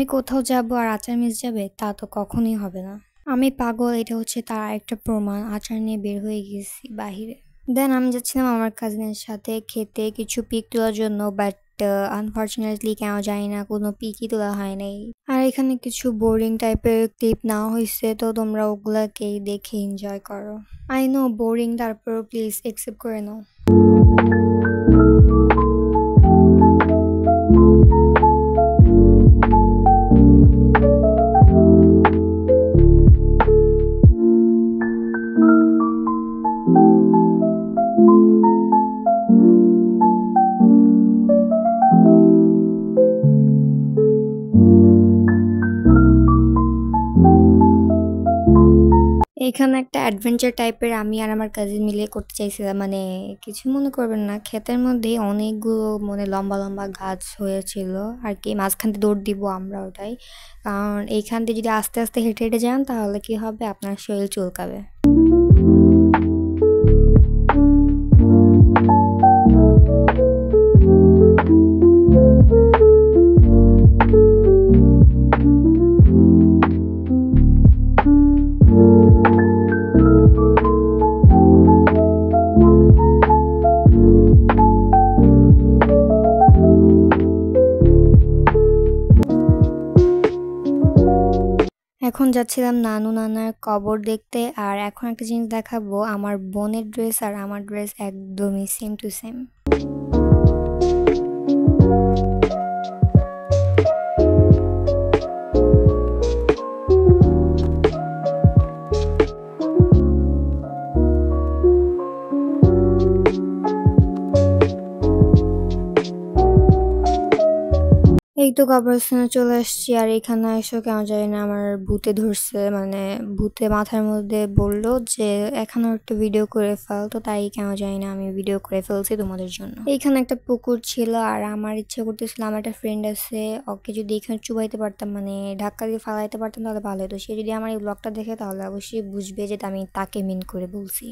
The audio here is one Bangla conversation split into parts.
আমি কোথাও যাবো আর আচার মিস যাবে তা তো কখনোই হবে না। আমি পাগল, এটা হচ্ছে তার একটা প্রমাণ। আচার নিয়ে বের হয়ে গেছি বাহিরে। দেন আমি যাচ্ছিলাম আমার কাজিনের সাথে খেতে কিছু পিক তোলার জন্য, বাট আনফর্চুনেটলি কেন জানি না কোনো পিকই তোলা হয় নাই। আর এখানে কিছু বোরিং টাইপের ক্লিপ নেওয়া হয়েছে, তো তোমরা ওগুলাকেই দেখে এনজয় করো। আই নো বোরিং, তারপর প্লিজ একসেপ্ট করে নাও। এখানে একটা অ্যাডভেঞ্চার টাইপের আমি আর আমার কাজিন মিলে করতে চাইছিলাম, মানে কিছু মনে করবেন না, ক্ষেতের মধ্যে অনেকগুলো মানে লম্বা লম্বা গাছ হয়েছিল আর কি, মাঝখান দিয়ে দৌড় দিব আমরা ওটাই। কারণ এইখান দিয়ে যদি আস্তে আস্তে হেঁটে হেঁটে যান তাহলে কি হবে, আপনার শরীর চুলকাবে। এখন যাচ্ছিলাম নানু নানার কবর দেখতে। আর এখন একটা জিনিস দেখাবো, আমার বোনের ড্রেস আর আমার ড্রেস একদমই সেম টু সেম। এই তো কবরস্থানে চলে আসছি। আর এখানে এসেও কেন জানি না আমার ভূতে ধরছে, মানে ভূতে মাথার মধ্যে বললো যে এখানে একটা ভিডিও করে ফেল, তো তাই কেন জানি না আমি ভিডিও করে ফেলছি তোমাদের জন্য। এইখানে একটা পুকুর ছিল আর আমার ইচ্ছা করতেছিল, আমার একটা ফ্রেন্ড আছে, ওকে যদি এখানে চুবাইতে পারতাম, মানে ধাক্কা দিয়ে ফালাইতে পারতাম তাহলে ভালো হতো। সে যদি আমার এই ব্লগটা দেখে তাহলে অবশ্যই বুঝবে যে আমি তাকে মিন করে বলছি।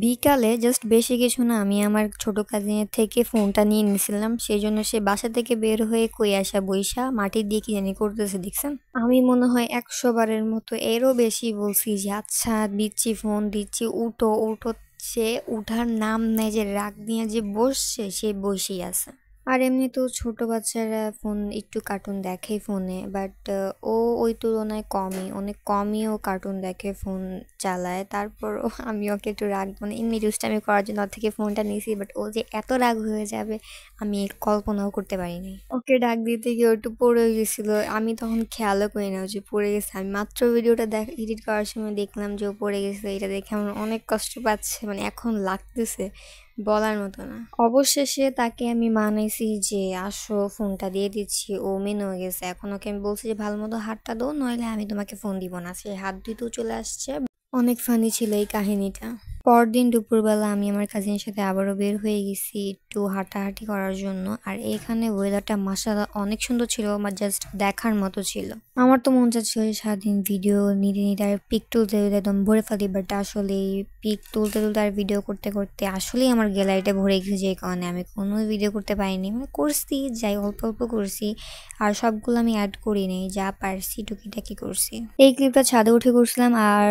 বিকালে জাস্ট বেশি কিছু না, আমি আমার ছোট কাজিনের থেকে ফোনটা নিয়ে নিয়েছিলাম, সেই জন্য সে বাসা থেকে বের হয়ে কই আসা বইসা মাটির দিয়ে কি জানি করতেছে দেখছেন। আমি মনে হয় 100 বারের মতো এরও বেশি বলছি যে আচ্ছা দিচ্ছি, ফোন দিচ্ছি, উঠো উঠো। সে উঠার নাম নেই, যে রাগ নিয়ে যে বসছে সে বসেই আছে। আর এমনিতেও ছোট বাচ্চারা ফোন একটু কার্টুন দেখে ফোনে, বাট ও ওই তুলনায় অনেক কমই ও কার্টুন দেখে, ফোন চালায়। তারপরও আমি ওকে একটু রাগ, মানে এমনি দুষ্টামি করার জন্য ওর থেকে ফোনটা নিয়েছি, বাট ও যে এত রাগ হয়ে যাবে আমি কল্পনাও করতে পারিনি। ওকে ডাক দিতে গিয়ে ও একটু পড়ে গেছিল, আমি তখন খেয়ালও করি না যে পড়ে গেছে। আমি মাত্র ভিডিওটা এডিট করার সময় দেখলাম যে ও পড়ে গেছে। এটা দেখে আমার অনেক কষ্ট পাচ্ছে, মানে এখন লাগতেছে বলার মতো না। অবশেষে তাকে আমি মানাইছি যে আসো ফোনটা দিয়ে দিচ্ছি, ও মেনে গেছে। এখন ওকে আমি বলছি যে ভালো মতো হাতটা দাও, নইলে আমি তোমাকে ফোন দিব না। সে হাত দিতেও চলে আসছে। অনেক ফানি ছিল এই কাহিনীটা। পরদিন দুপুরবেলা আমি আমার কাজিনের সাথে আবারও বের হয়ে গেছি একটু হাঁটাহাঁটি করার জন্য। আর এখানে ওয়েদারটা মাশাআল্লাহ অনেক সুন্দর ছিল, আমার জাস্ট দেখার মতো ছিল। আমার তো মন চাচ্ছিল সারাদিন ভিডিও নিতে নিতে আর পিক তুলতে তুলতে একদম ভরে ফেলি, বাট আসলে পিক তুলতে তুলতে আর ভিডিও করতে করতে আসলেই আমার গ্যালারিটা ভরে গেছে, যে কারণে আমি কোনো ভিডিও করতে পারিনি। মানে করছি, যাই অল্প অল্প করছি, আর সবগুলো আমি অ্যাড করি নাই, যা পারছি টুকিটাকি করছি। এই ক্লিপটা ছাদে উঠে করছিলাম। আর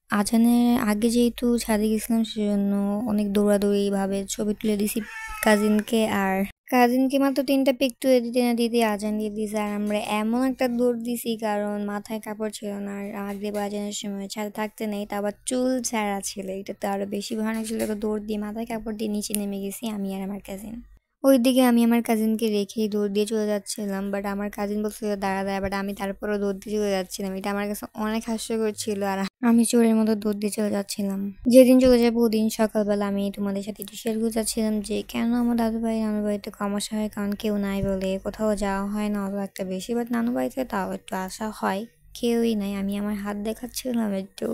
আজানের আগে যেহেতু ছাদে গেছিলাম সেজন্য অনেক দৌড়াদৌড়ি ভাবে ছবি তুলে দিছি কাজিনকে। আর কাজিনকে মাত্র 3টা পিক তুলে দিতে না দিতে আজান দিয়ে দিয়েছে। আর আমরা এমন একটা দৌড় দিছি কারণ মাথায় কাপড় ছিল না, আর আগে আজানের সময় ছাদে থাকতে নেই, তা আবার চুল ছাড়া ছিল, এটা তো আরো বেশি ভয়ানক ছিল। তো দৌড় দিয়ে মাথায় কাপড় দিয়ে নিচে নেমে গেছি আমি আর আমার কাজিন। ওইদিকে আমি আমার কাজিনকে রেখেই দৌড় দিয়ে চলে যাচ্ছিলাম, বাট আমার কাজিন বলছিল দাঁড়া দাঁড়া, বাট আমি তারপরও দৌড় দিয়ে চলে যাচ্ছিলাম। এটা আমার কাছে অনেক হাস্যকর ছিল। আর আমি চোরের মতো দৌড় দিয়ে চলে যাচ্ছিলাম। যেদিন চলে যাবো ওদিন সকালবেলা আমি তোমাদের সাথে একটু শেয়ার করতে চাচ্ছিলাম যে কেন আমার দাদু ভাই নানু বাড়িতে সমস্যা হয়, কারণ কেউ নাই বলে কোথাও যাওয়া হয় না অত একটা বেশি, বাট নানু বাড়িতে তাও একটু আসা হয়, কেউই নাই। আমি আমার হাত দেখাচ্ছিলাম একটু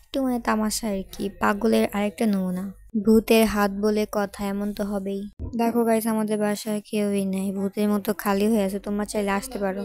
একটু মানে তামাশা আর কি, পাগলের আরেকটা নমুনা। ভূতের হাত বলে কথা, এমন তো হবেই। দেখো গাইস, আমাদের বাসায় কেউই নেই, ভূতের মতো খালি হয়ে আছে, তোমরা চাইলে আসতে পারো।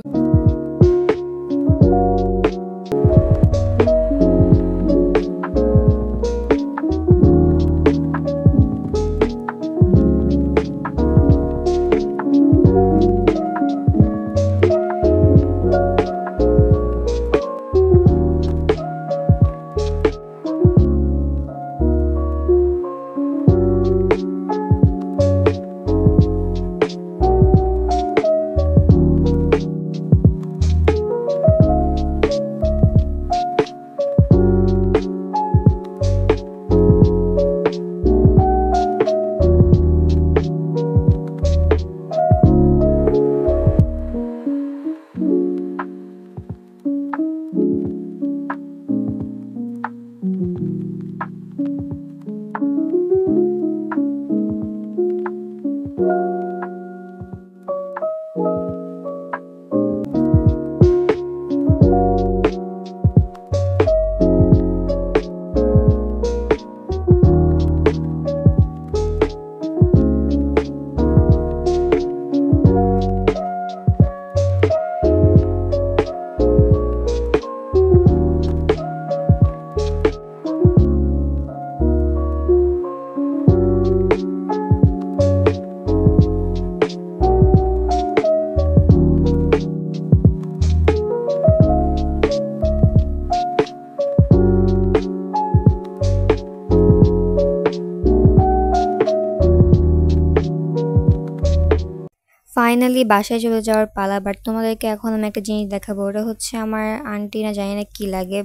ফাইনালি বাসায় চলে যাওয়ার পালা। বাট তোমাদেরকে এখন আমি একটা জিনিস দেখাবো, ওটা হচ্ছে আমার আন্টি না জানি না কি লাগে,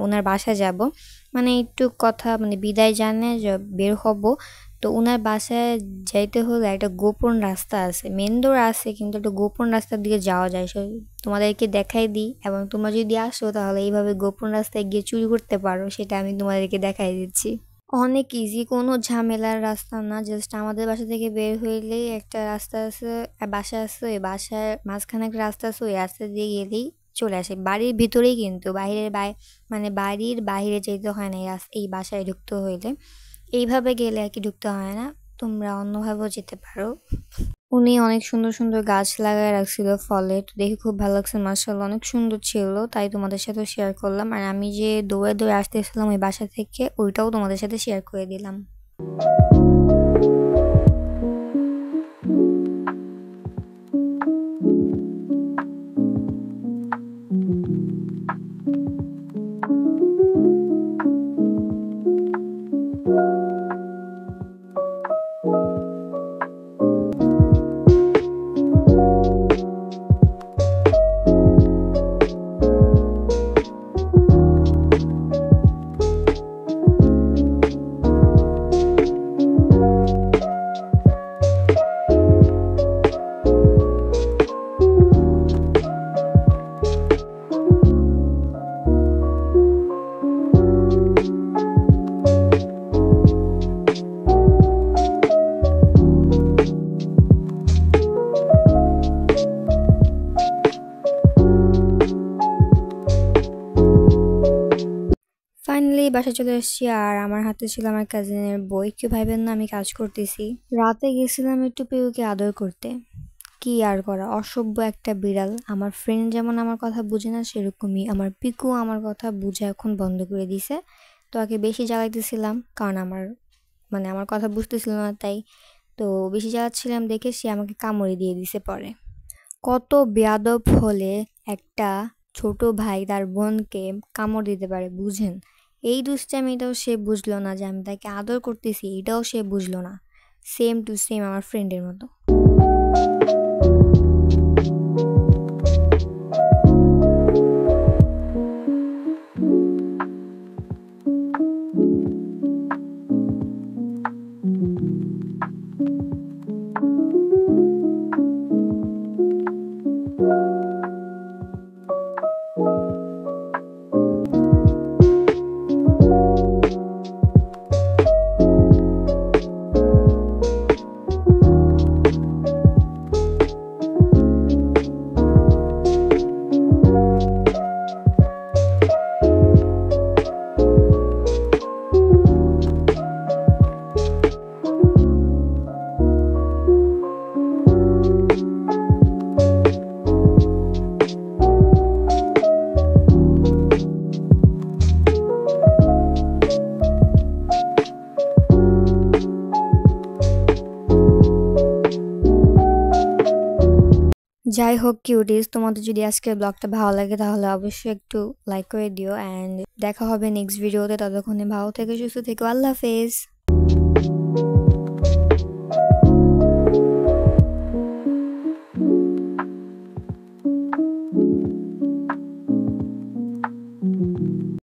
ওনার বাসায় যাব, মানে একটু কথা মানে বিদায় জানে যে বের হব। তো ওনার বাসায় যাইতে হলে একটা গোপন রাস্তা আছে, মেন ডোর আছে কিন্তু একটা গোপন রাস্তার দিকে যাওয়া যায়। তোমাদেরকে দেখাই দিই, এবং তোমরা যদি আসো তাহলে এইভাবে গোপন রাস্তায় গিয়ে চুরি করতে পারো, সেটা আমি তোমাদেরকে দেখাই দিচ্ছি। অনেক ইজি, কোনো ঝামেলার রাস্তা না। জাস্ট আমাদের বাসা থেকে বের হইলেই একটা রাস্তা আছে, বাসা আছে, ওই বাসার মাঝখানে একটা রাস্তা আছে, ওই রাস্তা দিয়ে গেলেই চলে আসে বাড়ির ভিতরেই, কিন্তু বাইরের মানে বাড়ির বাইরে যেতে হয় না এই বাসায় ঢুকতে হইলে। এইভাবে গেলে আর কি ঢুকতে হয় না, তোমরা অন্যভাবেও যেতে পারো। উনি অনেক সুন্দর সুন্দর গাছ লাগায় রাখছিল ফলে, তো দেখে খুব ভালো লাগছে, মাশাআল্লাহ অনেক সুন্দর ছিল, তাই তোমাদের সাথে শেয়ার করলাম। আর আমি যে দৌড়ে দৌড়ে আসতেছিলাম ওই বাসা থেকে, ওইটাও তোমাদের সাথে শেয়ার করে দিলাম। ফাইনালি বাসায় চলে এসেছি, আর আমার হাতে ছিল আমার কাজিনের বই। কেউ ভাইবেন না আমি কাজ করতেছি। রাতে গেছিলাম একটু পিউকে আদর করতে, কি আর করা, অসভ্য একটা বিড়াল। আমার ফ্রেন্ড যেমন আমার কথা বুঝে না, সেরকমই আমার পিকু আমার কথা বুঝে এখন বন্ধ করে দিছে। তো আগে বেশি জ্বালাইতেছিলাম, কারণ মানে আমার কথা বুঝতেছিল না, তাই তো বেশি জ্বালাচ্ছিলাম দেখে সে আমাকে কামড়ে দিয়ে দিছে পরে। কত বেয়াদব হলে একটা ছোট ভাই তার বোনকে কামড় দিতে পারে, বুঝেন? এই দুষ্টামিটাও সে বুঝলো না, যে আমি তাকে আদর করতেছি এটাও সে বুঝলো না। সেম টু সেম আমার ফ্রেন্ডের মতো। যাই হোক কিউটিস, তোমাদের যদি আজকের ব্লগটা ভালো লাগে তাহলে অবশ্যই একটু লাইক করে দিও, অ্যান্ড দেখা হবে নেক্সট ভিডিওতে। ততক্ষণে ভালো থেকে সুস্থ থেকো, আল্লাহ হাফেজ।